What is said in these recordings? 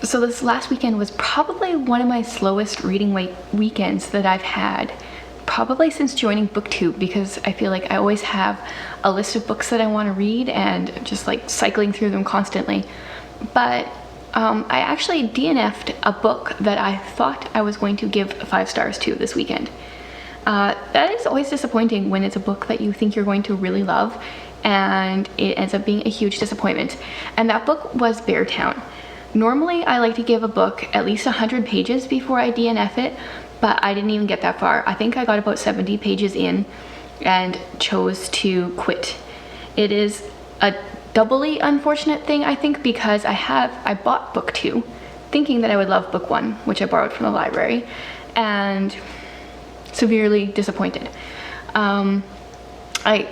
So this last weekend was probably one of my slowest reading weekends that I've had, probably since joining BookTube, because I feel like I always have a list of books that I want to read and just like cycling through them constantly. But I actually DNF'd a book that I thought I was going to give 5 stars to this weekend. That is always disappointing when it's a book that you think you're going to really love and it ends up being a huge disappointment. And that book was Beartown. Normally I like to give a book at least 100 pages before I DNF it, but I didn't even get that far. I think I got about 70 pages in and chose to quit. It is a doubly unfortunate thing, I think, because I bought book 2 thinking that I would love book 1, which I borrowed from the library, and severely disappointed. I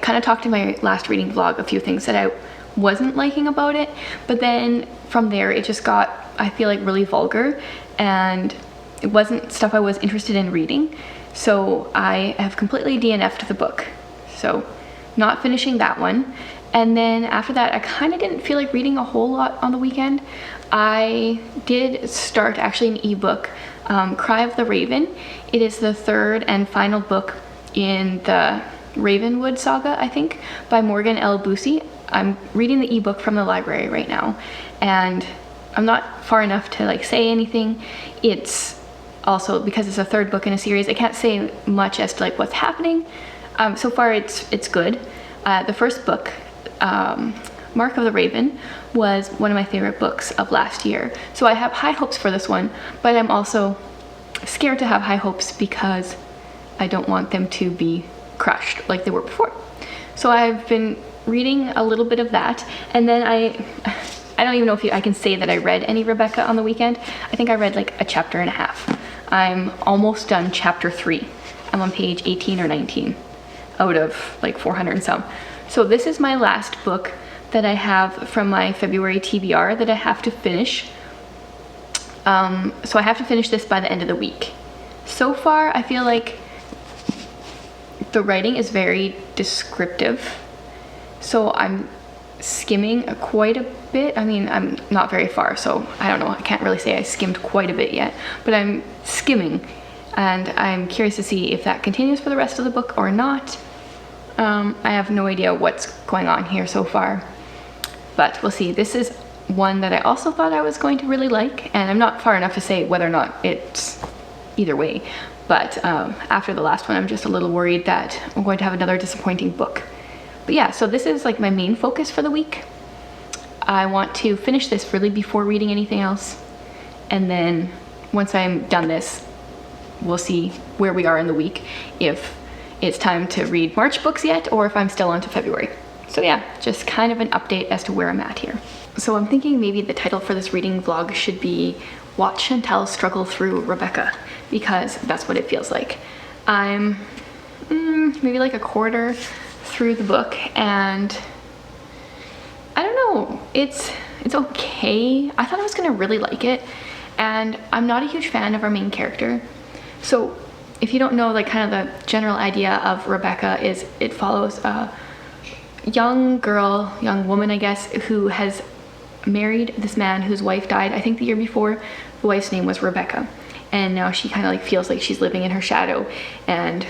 kind of talked in my last reading vlog a few things that I wasn't liking about it, but then from there it just got, I feel like, really vulgar, and it wasn't stuff I was interested in reading, so I have completely DNF'd the book. So not finishing that one. And then after that, I kind of didn't feel like reading a whole lot on the weekend. I did start actually an ebook, Cry of the Raven. It is the 3rd and final book in the Ravenwood saga, I think, by Morgan L. Boosie. I'm reading the ebook from the library right now, and I'm not far enough to like say anything. It's also, because it's a 3rd book in a series, I can't say much as to like what's happening. So far it's good. The first book, Mark of the Raven, was one of my favorite books of last year. So I have high hopes for this one, but I'm also scared to have high hopes because I don't want them to be crushed like they were before. So I've been reading a little bit of that, and then I don't even know if I can say that I read any Rebecca on the weekend. I think I read like a chapter and a half. I'm almost done chapter 3. I'm on page 18 or 19 out of like 400 and some. So this is my last book that I have from my February TBR that I have to finish. So I have to finish this by the end of the week. So far, I feel like the writing is very descriptive. So I'm skimming quite a bit. I mean, I'm not very far, so I don't know. I can't really say I skimmed quite a bit yet, but I'm skimming, and I'm curious to see if that continues for the rest of the book or not. I have no idea what's going on here so far, but we'll see. This is one that I also thought I was going to really like, and I'm not far enough to say whether or not it's either way, but after the last one, I'm just a little worried that I'm going to have another disappointing book. But yeah, so this is like my main focus for the week. I want to finish this really before reading anything else, and then once I'm done this, we'll see where we are in the week, if it's time to read March books yet, or if I'm still on to February. So yeah, just kind of an update as to where I'm at here. So I'm thinking maybe the title for this reading vlog should be Watch Chantel Struggle Through Rebecca, because that's what it feels like. I'm maybe like a quarter through the book, and I don't know, it's okay. I thought I was gonna really like it, and I'm not a huge fan of our main character. So if you don't know, like, kind of the general idea of Rebecca is it follows a young woman, I guess, who has married this man whose wife died, I think the year before. The wife's name was Rebecca, and now she kind of like feels like she's living in her shadow, and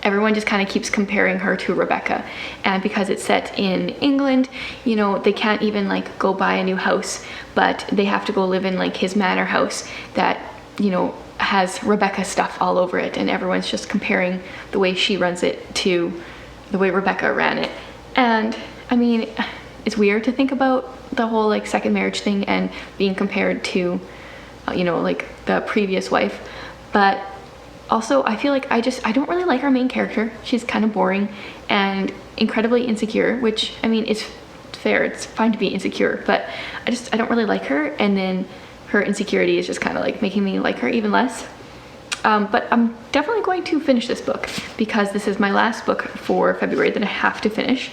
everyone just kind of keeps comparing her to Rebecca. And because it's set in England, you know, they can't even like go buy a new house, but they have to go live in like his manor house that, you know, has Rebecca stuff all over it, and everyone's just comparing the way she runs it to the way Rebecca ran it. And I mean, it's weird to think about the whole like second marriage thing and being compared to, you know, like the previous wife, but also I feel like I don't really like our main character. She's kind of boring and incredibly insecure, which, I mean, is fair. It's fine to be insecure, but I don't really like her, and then her insecurity is just kind of like making me like her even less. But I'm definitely going to finish this book because this is my last book for February that I have to finish.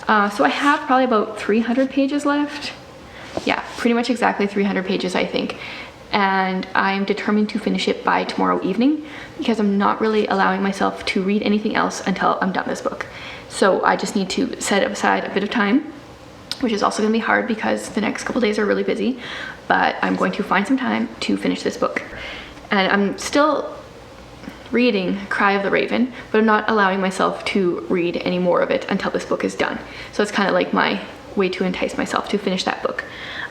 So I have probably about 300 pages left. Yeah, pretty much exactly 300 pages, I think. And I'm determined to finish it by tomorrow evening because I'm not really allowing myself to read anything else until I'm done this book. So I just need to set aside a bit of time which is also gonna be hard because the next couple days are really busy, but I'm going to find some time to finish this book. And I'm still reading Cry of the Raven, but I'm not allowing myself to read any more of it until this book is done. So it's kind of like my way to entice myself to finish that book.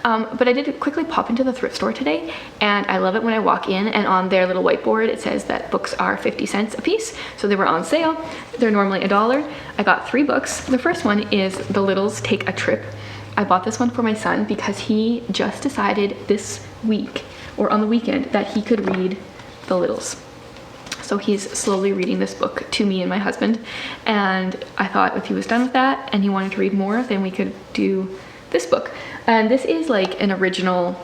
But I did quickly pop into the thrift store today, and I love it when I walk in and on their little whiteboard it says that books are 50 cents a piece. So they were on sale. They're normally $1. I got 3 books. The first one is The Littles Take a Trip. I bought this one for my son because he just decided this week or on the weekend that he could read The Littles. So he's slowly reading this book to me and my husband, and I thought if he was done with that and he wanted to read more, then we could do this book. And this is like an original,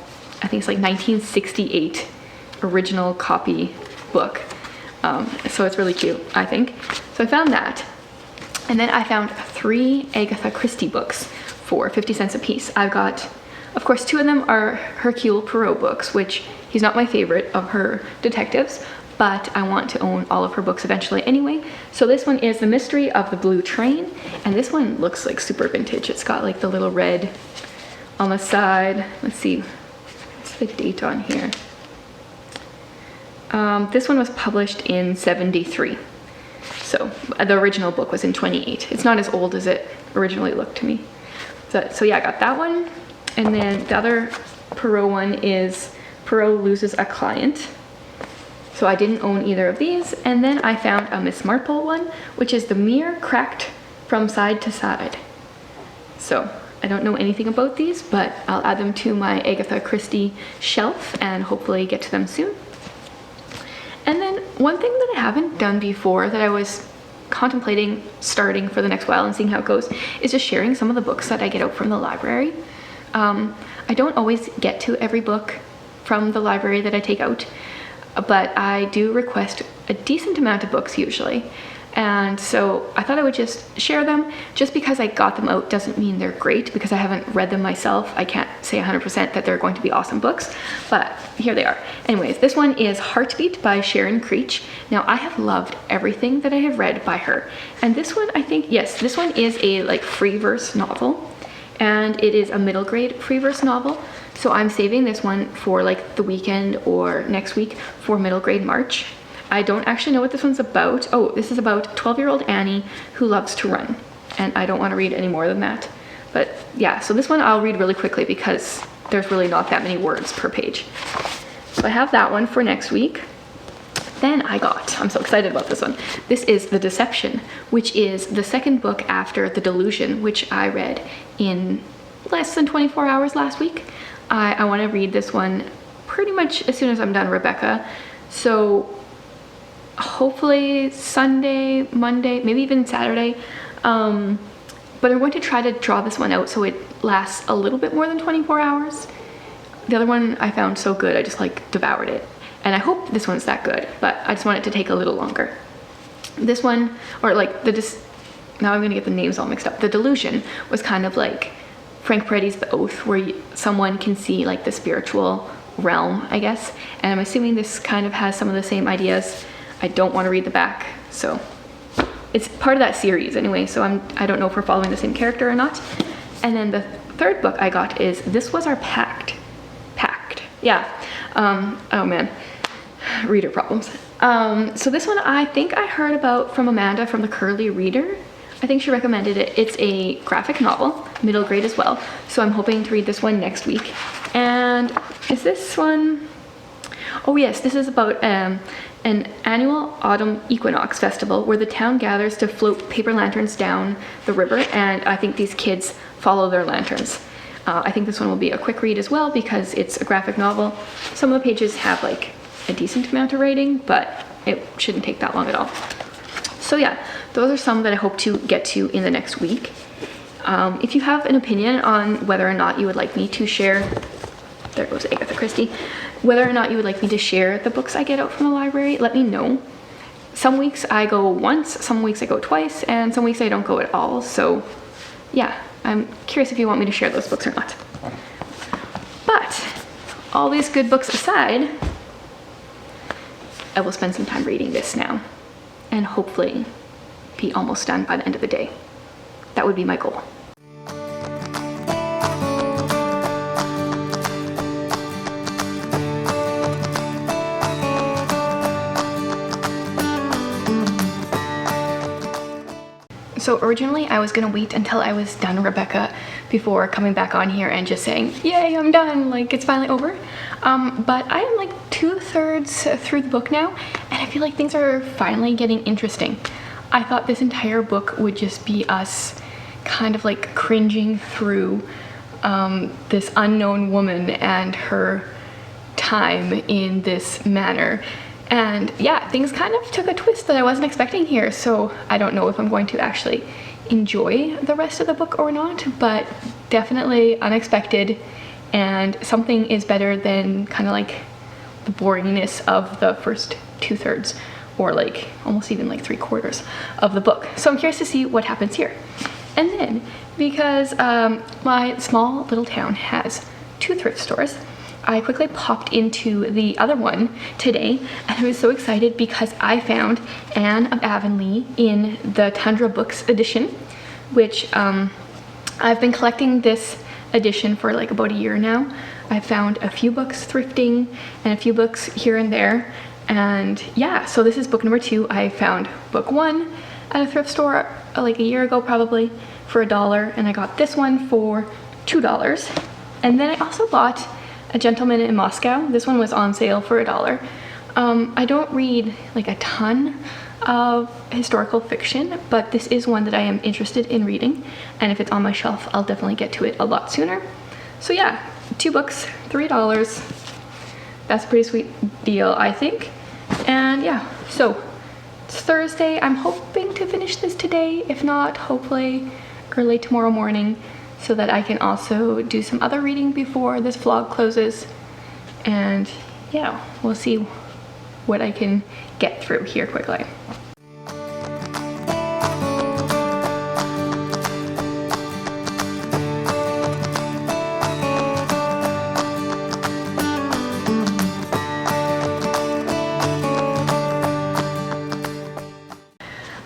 I think it's like 1968 original copy book. So it's really cute, I think. So I found that. And then I found 3 Agatha Christie books for 50 cents a piece. I've got, of course, 2 of them are Hercule Poirot books, which he's not my favorite of her detectives, but I want to own all of her books eventually anyway. So this one is The Mystery of the Blue Train, and this one looks like super vintage. It's got like the little red on the side. Let's see, what's the date on here? This one was published in 73. So the original book was in 28. It's not as old as it originally looked to me. So yeah, I got that one. And then the other Poirot one is Poirot Loses a Client. So I didn't own either of these. And then I found a Miss Marple one, which is The Mirror Cracked from Side to Side. So I don't know anything about these, but I'll add them to my Agatha Christie shelf and hopefully get to them soon. And then one thing that I haven't done before that I was contemplating starting for the next while and seeing how it goes is just sharing some of the books that I get out from the library. I don't always get to every book from the library that I take out, but I do request a decent amount of books usually. And so I thought I would just share them. Just because I got them out doesn't mean they're great, because I haven't read them myself. I can't say 100% that they're going to be awesome books, but here they are. Anyways, this one is Heartbeat by Sharon Creech. Now I have loved everything that I have read by her. And this one, I think, yes, this one is a like free verse novel, and it is a middle grade free verse novel. So I'm saving this one for like the weekend or next week for middle grade March. I don't actually know what this one's about. Oh, this is about 12-year-old Annie who loves to run. And I don't want to read any more than that. But yeah, so this one I'll read really quickly because there's really not that many words per page. So I have that one for next week. Then I'm so excited about this one. This is The Deception, which is the second book after The Delusion, which I read in less than 24 hours last week. I want to read this one pretty much as soon as I'm done Rebecca. So hopefully Sunday, Monday, maybe even Saturday. But I'm going to try to draw this one out so it lasts a little bit more than 24 hours. The other one I found so good, I just like devoured it. And I hope this one's that good, but I just want it to take a little longer. This one, or like now I'm gonna get the names all mixed up. The Delusion was kind of like Frank Peretti's The Oath, where someone can see like the spiritual realm, I guess. And I'm assuming this kind of has some of the same ideas. I don't want to read the back, so it's part of that series anyway, so I don't know if we're following the same character or not. And then the third book I got is This Was Our Pact. Yeah. Oh man, reader problems. So this one I think I heard about from Amanda from the Curly Reader. I think she recommended it. It's a graphic novel, middle grade as well. So I'm hoping to read this one next week. And is this one? Oh yes, this is about an annual autumn equinox festival where the town gathers to float paper lanterns down the river, and I think these kids follow their lanterns. I think this one will be a quick read as well because it's a graphic novel. Some of the pages have like a decent amount of writing, but it shouldn't take that long at all. So yeah, those are some that I hope to get to in the next week. If you have an opinion on whether or not you would like me to share, there goes Agatha Christie, whether or not you would like me to share the books I get out from the library, let me know. Some weeks I go once, some weeks I go twice, and some weeks I don't go at all. So yeah, I'm curious if you want me to share those books or not. But all these good books aside, I will spend some time reading this now and hopefully be almost done by the end of the day. That would be my goal. So originally I was gonna wait until I was done Rebecca before coming back on here and just saying, yay, I'm done, like it's finally over. But I am like 2/3 through the book now, and I feel like things are finally getting interesting. I thought this entire book would just be us kind of like cringing through this unknown woman and her time in this manner. And yeah, things kind of took a twist that I wasn't expecting here, so I don't know if I'm going to actually enjoy the rest of the book or not, but definitely unexpected, and something is better than kind of like the boringness of the first 2/3, or like almost even like 3/4 of the book. So I'm curious to see what happens here. And then, because my small little town has 2 thrift stores, I quickly popped into the other one today, and I was so excited because I found Anne of Avonlea in the Tundra Books edition, which I've been collecting this edition for like about a year now. I found a few books thrifting and a few books here and there, and yeah, so this is book number 2. I found book 1 at a thrift store like a year ago probably for $1, and I got this one for $2. And then I also bought A Gentleman in Moscow. This one was on sale for $1. I don't read like a ton of historical fiction, but this is one that I am interested in reading, and if it's on my shelf, I'll definitely get to it a lot sooner. So yeah, 2 books, $3. That's a pretty sweet deal, I think. And yeah, so it's Thursday. I'm hoping to finish this today. If not, hopefully early tomorrow morning, so that I can also do some other reading before this vlog closes. And yeah, we'll see what I can get through here quickly.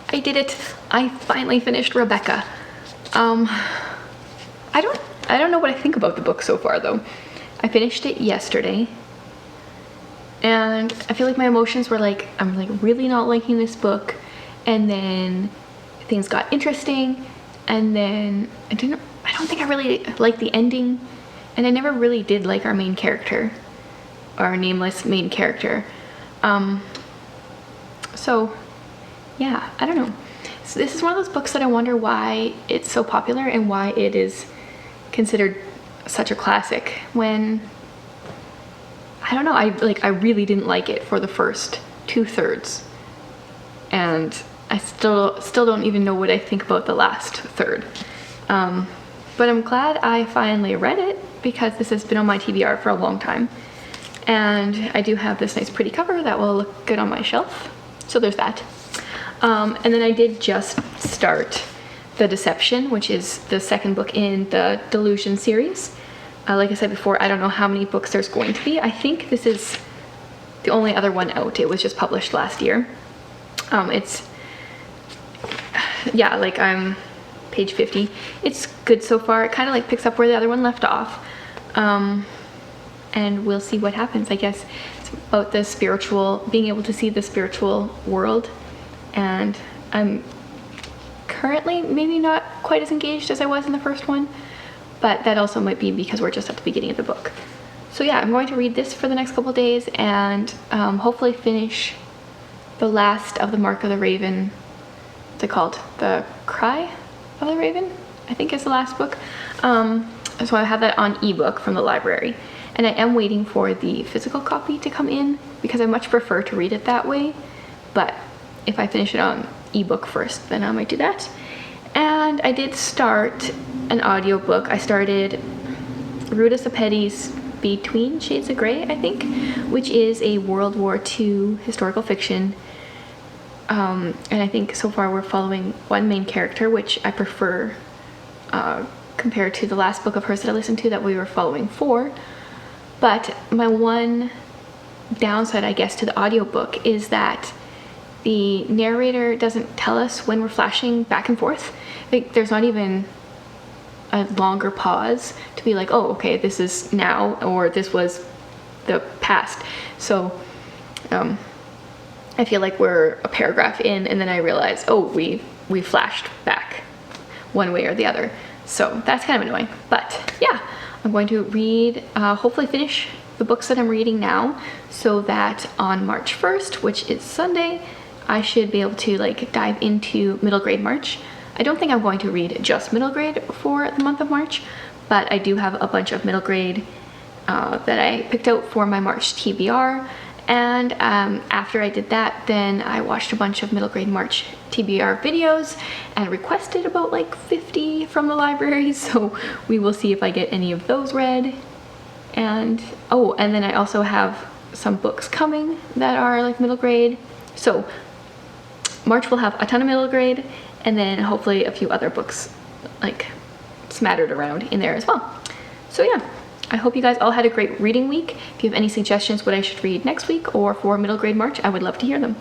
I did it. I finally finished Rebecca. I don't know what I think about the book so far though. I finished it yesterday, and I feel like my emotions were like, I'm like really not liking this book, and then things got interesting, and then I don't think I really liked the ending, and I never really did like our main character, our nameless main character. So yeah, I don't know. So this is one of those books that I wonder why it's so popular and why it is considered such a classic, when I don't know, I really didn't like it for the first 2/3, and I still don't even know what I think about the last third. But I'm glad I finally read it, because this has been on my TBR for a long time, and I do have this nice pretty cover that will look good on my shelf, so there's that. And then I did just start The Deception, which is the second book in the Delusion series. Like I said before, I don't know how many books there's going to be. I think this is the only other one out. It was just published last year. Yeah, like I'm page 50. It's good so far. It kind of like picks up where the other one left off. And we'll see what happens. I guess it's about the spiritual, being able to see the spiritual world. And I'm currently maybe not quite as engaged as I was in the first one, but that also might be because we're just at the beginning of the book. So yeah, I'm going to read this for the next couple days, and hopefully finish the last of the Mark of the Raven. What's it called? The Cry of the Raven, I think is the last book. So I have that on ebook from the library, and I am waiting for the physical copy to come in, because I much prefer to read it that way. But if I finish it on ebook first, then I might do that. And I did start an audiobook. I started Ruta Sepetys' Between Shades of Grey, I think, which is a World War II historical fiction. And I think so far we're following one main character, which I prefer compared to the last book of hers that I listened to that we were following 4. But my one downside, I guess, to the audiobook is that the narrator doesn't tell us when we're flashing back and forth. Like, there's not even a longer pause to be like, oh, okay, this is now, or this was the past. So I feel like we're a paragraph in, and then I realize, oh, we we flashed back one way or the other. So that's kind of annoying. But yeah, I'm going to read, hopefully finish the books that I'm reading now, so that on March 1st, which is Sunday, I should be able to like dive into middle grade March. I don't think I'm going to read just middle grade for the month of March, but I do have a bunch of middle grade that I picked out for my March TBR. And after I did that, then I watched a bunch of middle grade March TBR videos and requested about like 50 from the library. So we will see if I get any of those read. And oh, and then I also have some books coming that are like middle grade. So March will have a ton of middle grade, and then hopefully a few other books like smattered around in there as well. So yeah. I hope you guys all had a great reading week. If you have any suggestions what I should read next week or for middle grade March, I would love to hear them.